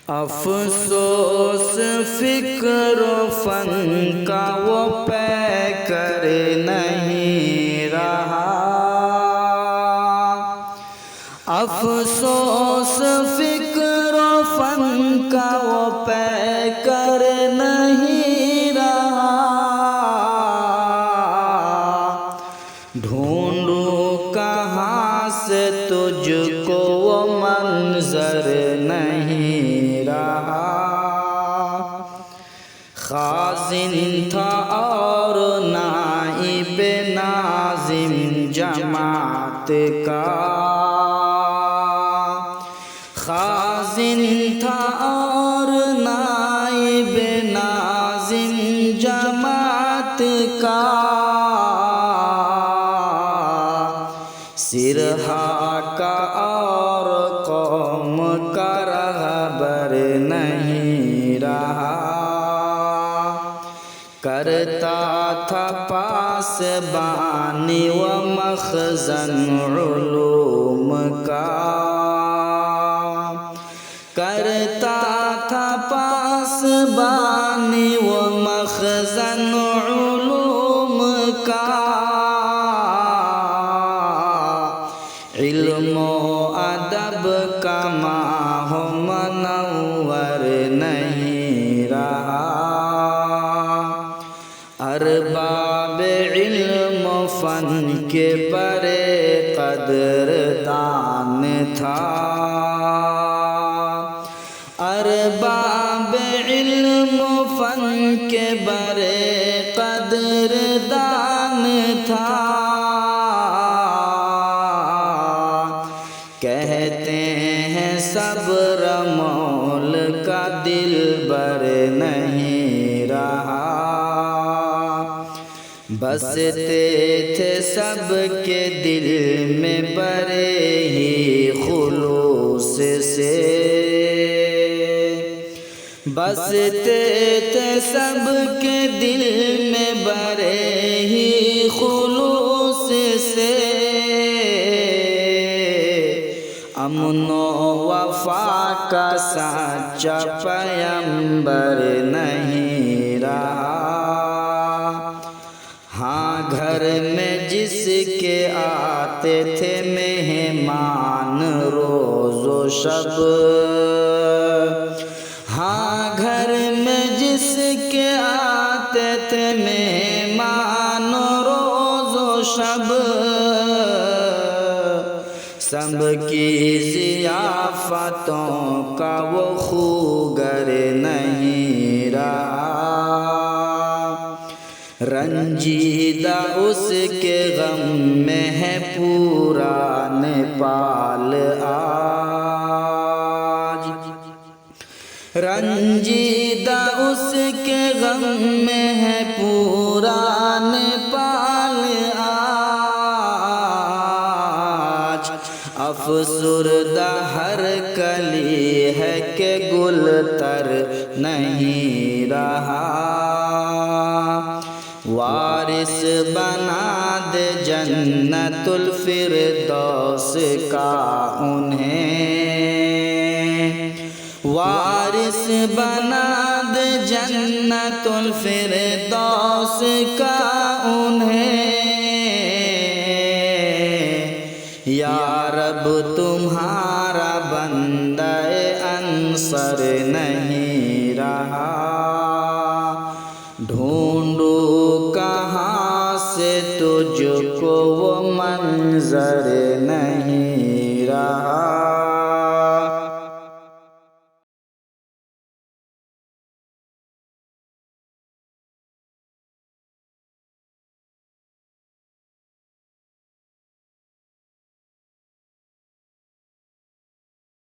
افسوس فکر و فن کا وہ پے کر نہیں رہا، افسوس فکر و فن کا وہ پے کر نہیں رہا، ڈھونڈوں کہاں سے تجھ کو وہ منظر نہیں رہا، خازن تھا اور نائب ناظم جماعت کا، خازن تھا اور نائب ناظم جماعت کا، سرہا کا اور قوم کا رہبر نہیں رہا، کرتا تھا پاسبانی و مخزن علوم کا، کرتا تھا پاسبانی و مخزن علوم کا، علم و ادب کا ماہ منور نہیں رہا، ارباب علم و فن کے بڑے قدردان تھا، ارباب علم و فن کے بڑے قدردان تھا، کہتے ہیں صبر مول کا دلبر نہیں رہا، بستے تھے سب کے دل میں بڑے ہی خلوص سے، بستے تھے سب کے دل میں بڑے ہی خلوص سے، امن و وفا کا سچا پیمبر نہیں رہا، ہاں گھر میں جس کے آتے تھے مہمان روز و شب، ہاں گھر میں جس کے آتے تھے مہمان روز و شب، سب کی ضیافتوں کا وہ خوگر نہیں رہا، رنجیدہ اس کے غم میں ہے پورا نیپال آج، رنجیدہ اس کے غم میں ہے پورا نیپال آج، افسردہ ہر کلی ہے کہ گل تر نہیں رہا، وارث بنا دے جنت الفردوس کا انہیں، وارث بنا دے جنت الفردوس کا انہیں، یا رب تمہارا بندہ انصر نہیں رہا، ڈھونڈوں کہاں سے تجھ کو وہ منظر نہیں